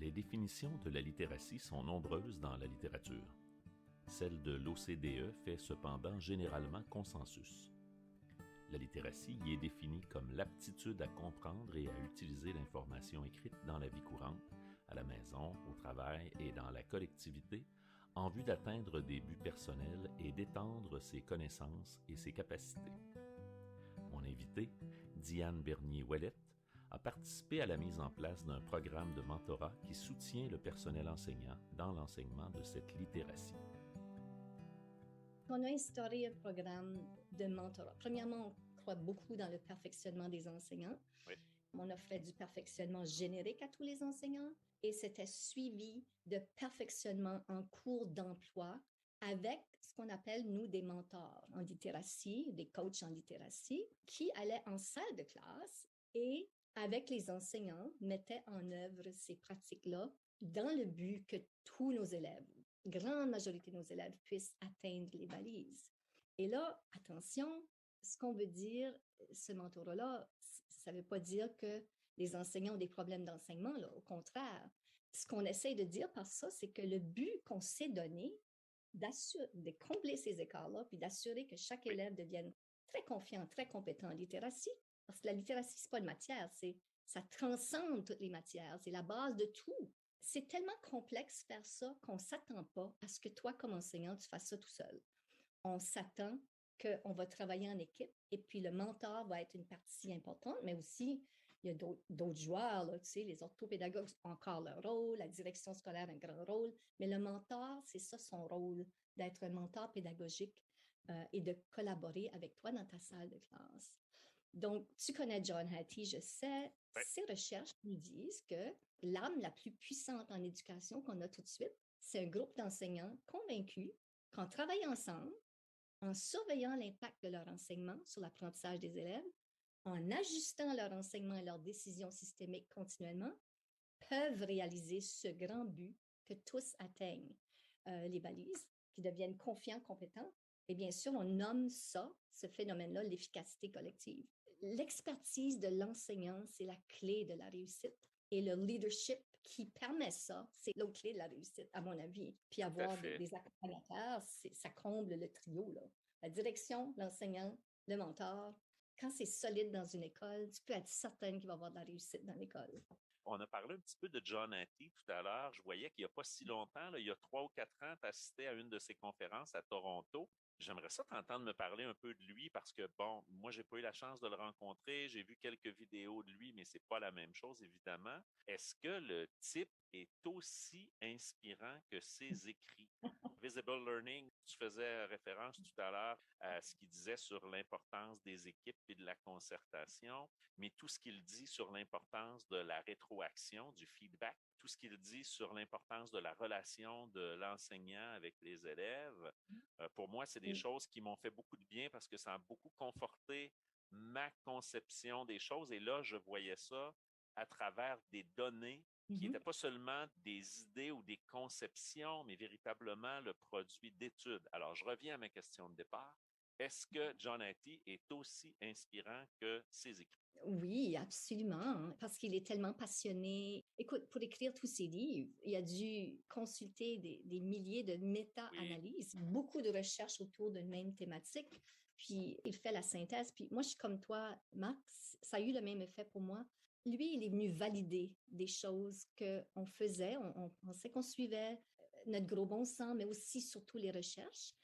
Les définitions de la littératie sont nombreuses dans la littérature. Celle de l'OCDE fait cependant généralement consensus. La littératie y est définie comme l'aptitude à comprendre et à utiliser l'information écrite dans la vie courante, à la maison, au travail et dans la collectivité, en vue d'atteindre des buts personnels et d'étendre ses connaissances et ses capacités. Mon invité, Diane Bernier-Ouellette, a participé à la mise en place d'un programme de mentorat qui soutient le personnel enseignant dans l'enseignement de cette littératie. On a instauré un programme de mentorat. Premièrement, on croit beaucoup dans le perfectionnement des enseignants. Oui. On offrait du perfectionnement générique à tous les enseignants et c'était suivi de perfectionnement en cours d'emploi avec ce qu'on appelle, nous, des mentors en littératie, des coachs en littératie, qui allaient en salle de classe et, avec les enseignants, mettaient en œuvre ces pratiques-là dans le but que tous nos élèves, grande majorité de nos élèves, puissent atteindre les balises. Et là, attention, ce qu'on veut dire, ce mentorat-là, ça ne veut pas dire que les enseignants ont des problèmes d'enseignement, là. Au contraire. Ce qu'on essaie de dire par ça, c'est que le but qu'on s'est donné, de combler ces écarts-là, puis d'assurer que chaque élève devienne très confiant, très compétent en littératie, parce que la littératie, c'est pas une matière, ça transcende toutes les matières, c'est la base de tout. C'est tellement complexe faire ça qu'on ne s'attend pas à ce que toi, comme enseignant, tu fasses ça tout seul. On s'attend qu'on va travailler en équipe et puis le mentor va être une partie importante, mais aussi, il y a d'autres joueurs, là, tu sais, les orthopédagogues ont encore leur rôle, la direction scolaire a un grand rôle, mais le mentor, c'est ça son rôle, d'être un mentor pédagogique et de collaborer avec toi dans ta salle de classe. Donc, tu connais John Hattie, je sais. Oui. Ces recherches nous disent que l'arme la plus puissante en éducation qu'on a tout de suite, c'est un groupe d'enseignants convaincus qu'en travaillant ensemble, en surveillant l'impact de leur enseignement sur l'apprentissage des élèves, en ajustant leur enseignement et leurs décisions systémiques continuellement, peuvent réaliser ce grand but que tous atteignent les balises, qui deviennent confiants, compétents. Et bien sûr, on nomme ça, ce phénomène-là, l'efficacité collective. L'expertise de l'enseignant, c'est la clé de la réussite. Et le leadership qui permet ça, c'est l'autre clé de la réussite, à mon avis. Puis avoir des accompagnateurs, ça comble le trio, là. La direction, l'enseignant, le mentor. Quand c'est solide dans une école, tu peux être certaine qu'il va y avoir de la réussite dans l'école. On a parlé un petit peu de John Hattie tout à l'heure. Je voyais qu'il n'y a pas si longtemps, là, il y a 3 ou 4 ans, tu assistais à une de ses conférences à Toronto. J'aimerais ça t'entendre me parler un peu de lui parce que, bon, moi, j'ai pas eu la chance de le rencontrer. J'ai vu quelques vidéos de lui, mais c'est pas la même chose, évidemment. Est-ce que le type est aussi inspirant que ses écrits? Visible Learning, tu faisais référence tout à l'heure à ce qu'il disait sur l'importance des équipes et de la concertation, mais tout ce qu'il dit sur l'importance de la rétroaction, du feedback, tout ce qu'il dit sur l'importance de la relation de l'enseignant avec les élèves, pour moi, c'est des choses qui m'ont fait beaucoup de bien parce que ça a beaucoup conforté ma conception des choses. Et là, je voyais ça à travers des données qui n'étaient pas seulement des idées ou des conceptions, mais véritablement le produit d'études. Alors, je reviens à ma question de départ. Est-ce que John Hattie est aussi inspirant que ses écrits? Oui, absolument, parce qu'il est tellement passionné. Écoute, pour écrire tous ses livres, il a dû consulter des milliers de méta-analyses, beaucoup de recherches autour d'une même thématique, puis il fait la synthèse. Puis moi, je suis comme toi, Max, ça a eu le même effet pour moi. Lui, il est venu valider des choses qu'on faisait, on pensait qu'on suivait notre gros bon sens, mais aussi surtout les recherches.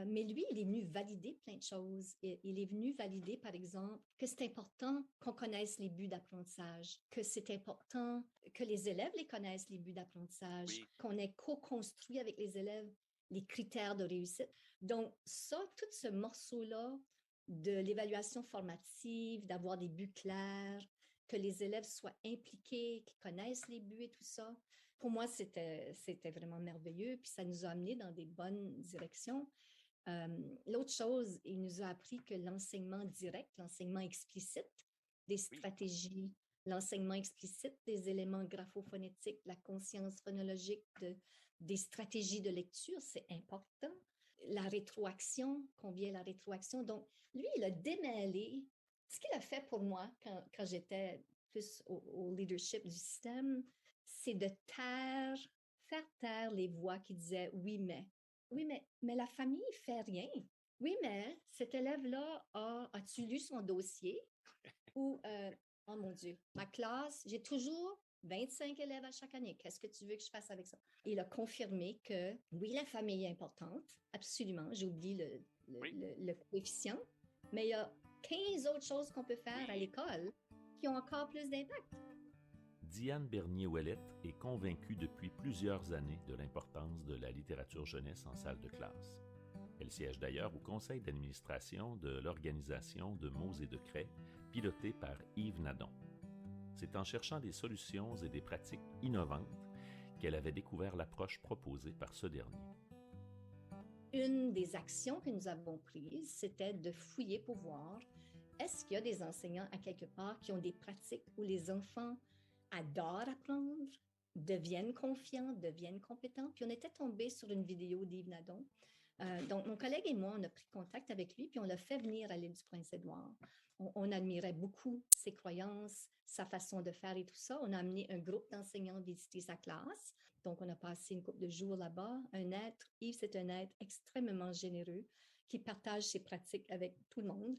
Mais lui, il est venu valider plein de choses. Il est venu valider, par exemple, que c'est important qu'on connaisse les buts d'apprentissage, que c'est important que les élèves les connaissent, les buts d'apprentissage, qu'on ait co-construit avec les élèves les critères de réussite. Donc, ça, tout ce morceau-là de l'évaluation formative, d'avoir des buts clairs, que les élèves soient impliqués, qu'ils connaissent les buts et tout ça. Pour moi, c'était vraiment merveilleux, puis ça nous a amenés dans des bonnes directions. L'autre chose, il nous a appris que l'enseignement direct, l'enseignement explicite des stratégies, l'enseignement explicite des éléments graphophonétiques, la conscience phonologique, des stratégies de lecture, c'est important. La rétroaction, combien la rétroaction. Donc, lui, il a démêlé ce qu'il a fait pour moi quand j'étais plus au leadership du système, c'est de faire taire les voix qui disaient oui, mais la famille fait rien. Oui, mais cet élève-là as-tu lu son dossier? Ou, oh mon Dieu, ma classe, j'ai toujours 25 élèves à chaque année. Qu'est-ce que tu veux que je fasse avec ça? Il a confirmé que oui, la famille est importante, absolument. J'ai oublié Oui, le coefficient, mais il y a 15 autres choses qu'on peut faire à oui. l'école qui ont encore plus d'impact. Diane Bernier-Ouellette est convaincue depuis plusieurs années de l'importance de la littérature jeunesse en salle de classe. Elle siège d'ailleurs au conseil d'administration de l'organisation de mots et de craie, pilotée par Yves Nadon. C'est en cherchant des solutions et des pratiques innovantes qu'elle avait découvert l'approche proposée par ce dernier. Une des actions que nous avons prises, c'était de fouiller pour voir est-ce qu'il y a des enseignants à quelque part qui ont des pratiques où les enfants adorent apprendre, deviennent confiants, deviennent compétents. Puis on était tombé sur une vidéo d'Yves Nadon. Donc, mon collègue et moi, on a pris contact avec lui, puis on l'a fait venir à l'île du Prince-Édouard. On admirait beaucoup ses croyances, sa façon de faire et tout ça. On a amené un groupe d'enseignants visiter sa classe. Donc, on a passé une couple de jours là-bas. Yves, c'est un être extrêmement généreux qui partage ses pratiques avec tout le monde.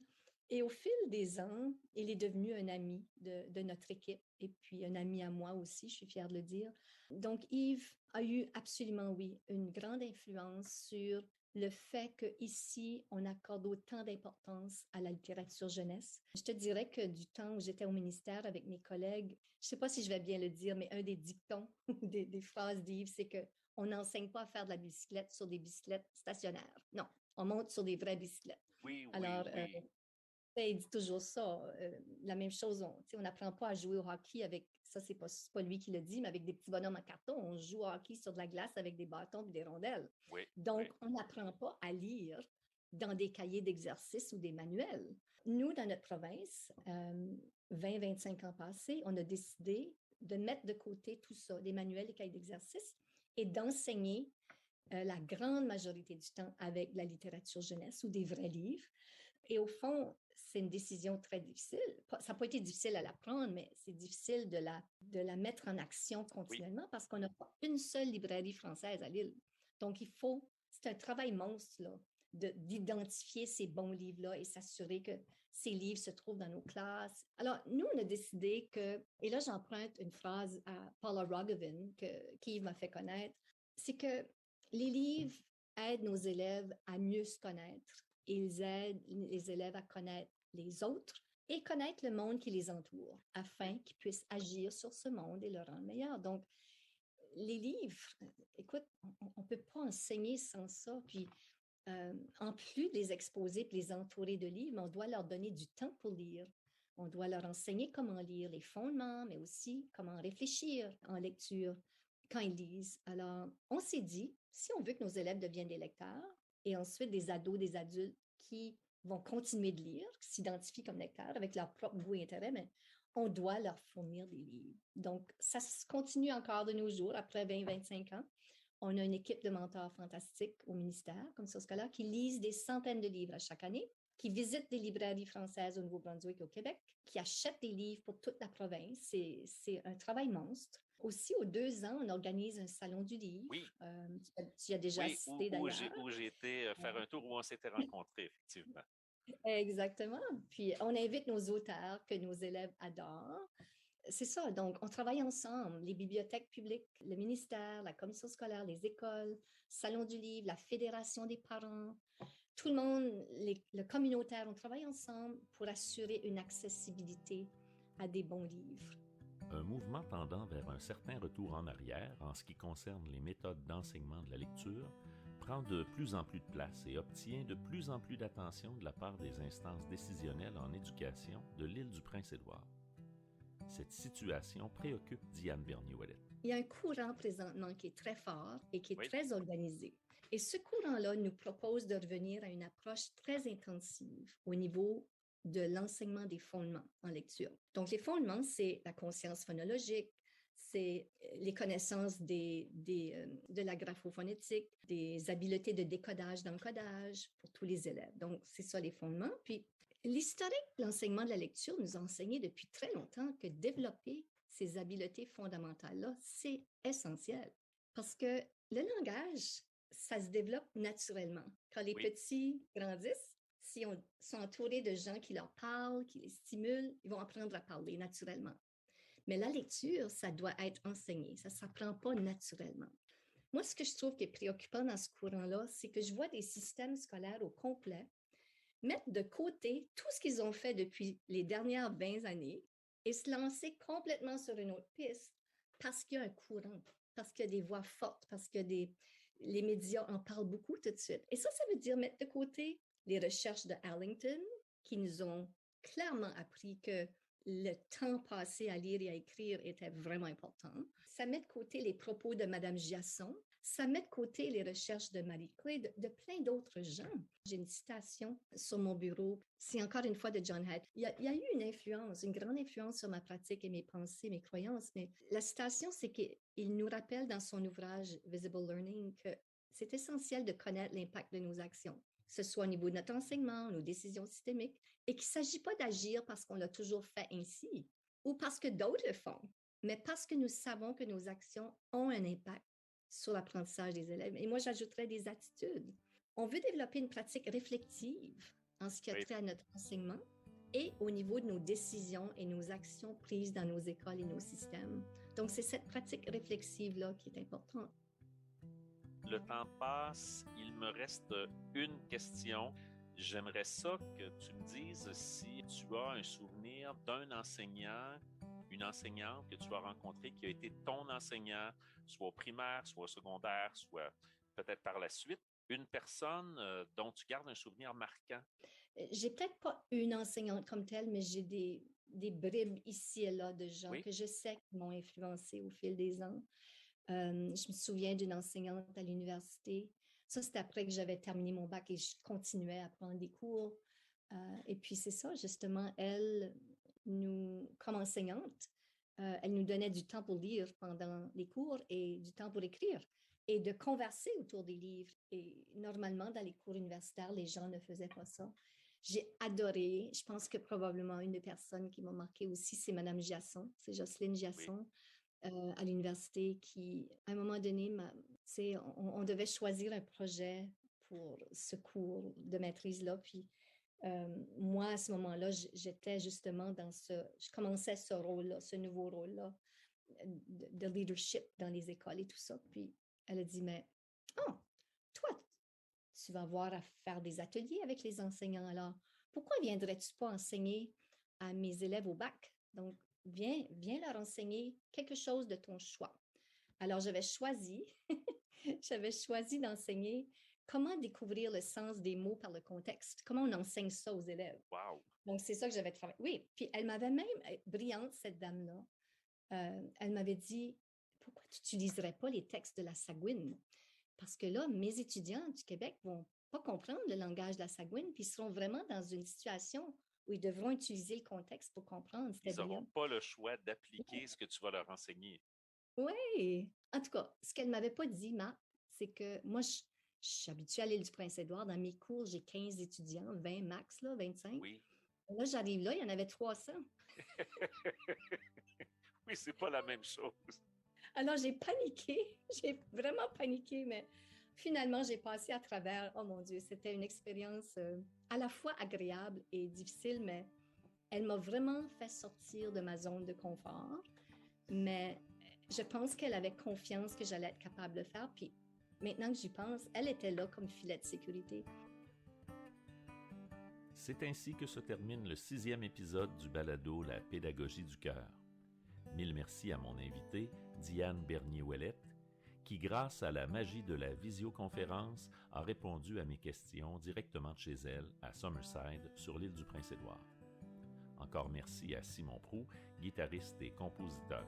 Et au fil des ans, il est devenu un ami de notre équipe et puis un ami à moi aussi, je suis fière de le dire. Donc, Yves a eu absolument, oui, une grande influence sur le fait qu'ici, on accorde autant d'importance à la littérature jeunesse. Je te dirais que du temps où j'étais au ministère avec mes collègues, je ne sais pas si je vais bien le dire, mais un des dictons ou des phrases d'Yves, c'est qu'on n'enseigne pas à faire de la bicyclette sur des bicyclettes stationnaires. Non, on monte sur des vraies bicyclettes. Oui, oui, Alors, oui. il dit toujours ça. La même chose, on n'apprend pas à jouer au hockey avec, ça, c'est pas lui qui le dit, mais avec des petits bonhommes en carton. On joue au hockey sur de la glace avec des bâtons et des rondelles. Oui, Donc, oui. on n'apprend pas à lire dans des cahiers d'exercice ou des manuels. Nous, dans notre province, 20-25 ans passés, on a décidé de mettre de côté tout ça, des manuels et cahiers d'exercice, et d'enseigner la grande majorité du temps avec la littérature jeunesse ou des vrais livres. Et au fond, c'est une décision très difficile. Ça n'a pas été difficile à la prendre, mais c'est difficile de la mettre en action Oui, continuellement parce qu'on n'a pas une seule librairie française à Lille. Donc, c'est un travail monstre là, d'identifier ces bons livres-là et s'assurer que ces livres se trouvent dans nos classes. Alors, nous, on a décidé que, et là, j'emprunte une phrase à Paula Rogovin, qui m'a fait connaître, c'est que les livres aident nos élèves à mieux se connaître. Ils aident les élèves à connaître les autres et connaître le monde qui les entoure afin qu'ils puissent agir sur ce monde et le rendre meilleur. Donc, les livres, écoute, on ne peut pas enseigner sans ça. Puis, en plus de les exposer et de les entourer de livres, on doit leur donner du temps pour lire. On doit leur enseigner comment lire, les fondements, mais aussi comment réfléchir en lecture quand ils lisent. Alors, on s'est dit, si on veut que nos élèves deviennent des lecteurs et ensuite des ados, des adultes qui vont continuer de lire, qui s'identifient comme lecteurs avec leur propre goût et intérêt, mais on doit leur fournir des livres. Donc, ça se continue encore de nos jours, après 20-25 ans. On a une équipe de mentors fantastiques au ministère, comme sur ce cas-là, qui lisent des centaines de livres à chaque année, qui visitent des librairies françaises au Nouveau-Brunswick et au Québec, qui achètent des livres pour toute la province. C'est un travail monstre. Aussi, aux 2 ans, on organise un salon du livre. Oui, Tu y as déjà oui, assisté d'ailleurs. où j'ai été faire un tour où on s'était rencontrés, effectivement. Exactement. Puis, on invite nos auteurs que nos élèves adorent. C'est ça. Donc, on travaille ensemble, les bibliothèques publiques, le ministère, la commission scolaire, les écoles, Salon du livre, la Fédération des parents, tout le monde, le communautaire, on travaille ensemble pour assurer une accessibilité à des bons livres. Un mouvement tendant vers un certain retour en arrière en ce qui concerne les méthodes d'enseignement de la lecture prend de plus en plus de place et obtient de plus en plus d'attention de la part des instances décisionnelles en éducation de l'île du Prince-Édouard. Cette situation préoccupe Diane Bernier-Ouellette. Il y a un courant présentement qui est très fort et qui est Oui. très organisé. Et ce courant-là nous propose de revenir à une approche très intensive au niveau de l'enseignement des fondements en lecture. Donc, les fondements, c'est la conscience phonologique, c'est les connaissances de la graphophonétique, des habiletés de décodage, d'encodage pour tous les élèves. Donc, c'est ça les fondements. Puis, l'historique de l'enseignement de la lecture nous a enseigné depuis très longtemps que développer ces habiletés fondamentales-là, c'est essentiel. Parce que le langage, ça se développe naturellement. Quand les petits grandissent, si on sont entourés de gens qui leur parlent, qui les stimulent, ils vont apprendre à parler naturellement. Mais la lecture, ça doit être enseigné. Ça ne s'apprend pas naturellement. Moi, ce que je trouve qui est préoccupant dans ce courant-là, c'est que je vois des systèmes scolaires au complet mettre de côté tout ce qu'ils ont fait depuis les dernières 20 années et se lancer complètement sur une autre piste parce qu'il y a un courant, parce qu'il y a des voix fortes, parce que les médias en parlent beaucoup tout de suite. Et ça veut dire mettre de côté les recherches de Arlington qui nous ont clairement appris que le temps passé à lire et à écrire était vraiment important. Ça met de côté les propos de Mme Giasson. Ça met de côté les recherches de Marie Clay, de plein d'autres gens. J'ai une citation sur mon bureau. C'est encore une fois de John Hatt. Il y a eu une influence, une grande influence sur ma pratique et mes pensées, mes croyances. Mais la citation, c'est qu'il nous rappelle dans son ouvrage Visible Learning que c'est essentiel de connaître l'impact de nos actions, que ce soit au niveau de notre enseignement, nos décisions systémiques, et qu'il ne s'agit pas d'agir parce qu'on l'a toujours fait ainsi ou parce que d'autres le font, mais parce que nous savons que nos actions ont un impact sur l'apprentissage des élèves. Et moi, j'ajouterais des attitudes. On veut développer une pratique réflexive en ce qui a trait à notre enseignement et au niveau de nos décisions et nos actions prises dans nos écoles et nos systèmes. Donc, c'est cette pratique réflexive-là qui est importante. Le temps passe, il me reste une question. J'aimerais ça que tu me dises si tu as un souvenir d'un enseignant, une enseignante que tu as rencontrée qui a été ton enseignant, soit au primaire, soit au secondaire, soit peut-être par la suite, une personne dont tu gardes un souvenir marquant. J'ai peut-être pas une enseignante comme telle, mais j'ai des bribes ici et là de gens que je sais qui m'ont influencé au fil des ans. Je me souviens d'une enseignante à l'université. Ça, c'était après que j'avais terminé mon bac et je continuais à prendre des cours. Et puis, c'est ça, justement, elle, comme enseignante, elle nous donnait du temps pour lire pendant les cours et du temps pour écrire et de converser autour des livres. Et normalement, dans les cours universitaires, les gens ne faisaient pas ça. J'ai adoré. Je pense que probablement une des personnes qui m'a marquée aussi, c'est Mme Giasson, c'est Jocelyne Giasson. À l'université qui, à un moment donné, on devait choisir un projet pour ce cours de maîtrise-là. Puis moi, à ce moment-là, j'étais justement je commençais ce rôle-là, ce nouveau rôle-là de leadership dans les écoles et tout ça. Puis elle a dit, mais toi, tu vas avoir à faire des ateliers avec les enseignants. Alors, pourquoi viendrais-tu pas enseigner à mes élèves au bac? Donc, viens leur enseigner quelque chose de ton choix. Alors, j'avais choisi d'enseigner comment découvrir le sens des mots par le contexte. Comment on enseigne ça aux élèves. Wow! Donc, c'est ça que j'avais travaillé. Oui, puis elle m'avait même, brillante cette dame-là, elle m'avait dit, pourquoi tu n'utiliserais pas les textes de la Sagouine? Parce que là, mes étudiants du Québec vont pas comprendre le langage de la Sagouine, puis ils seront vraiment dans une situation où ils devront utiliser le contexte pour comprendre. Ils n'auront pas le choix d'appliquer ce que tu vas leur enseigner. Oui. En tout cas, ce qu'elle ne m'avait pas dit, Marc, c'est que moi, je suis habituée à l'île du Prince-Édouard. Dans mes cours, j'ai 15 étudiants, 20 max, là, 25. Oui. Là, j'arrive là, il y en avait 300. Oui, c'est pas la même chose. Alors, j'ai paniqué. J'ai vraiment paniqué, mais finalement, j'ai passé à travers. Oh mon Dieu, c'était une expérience à la fois agréable et difficile, mais elle m'a vraiment fait sortir de ma zone de confort. Mais je pense qu'elle avait confiance que j'allais être capable de le faire. Puis maintenant que j'y pense, elle était là comme filet de sécurité. C'est ainsi que se termine le 6e épisode du balado La pédagogie du cœur. Mille merci à mon invité, Diane Bernier-Ouellette, qui, grâce à la magie de la visioconférence, a répondu à mes questions directement de chez elle, à Summerside, sur l'île du Prince-Édouard. Encore merci à Simon Proulx, guitariste et compositeur.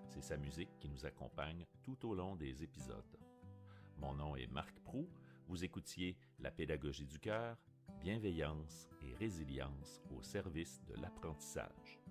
C'est sa musique qui nous accompagne tout au long des épisodes. Mon nom est Marc Proulx, vous écoutiez La pédagogie du cœur, bienveillance et résilience au service de l'apprentissage.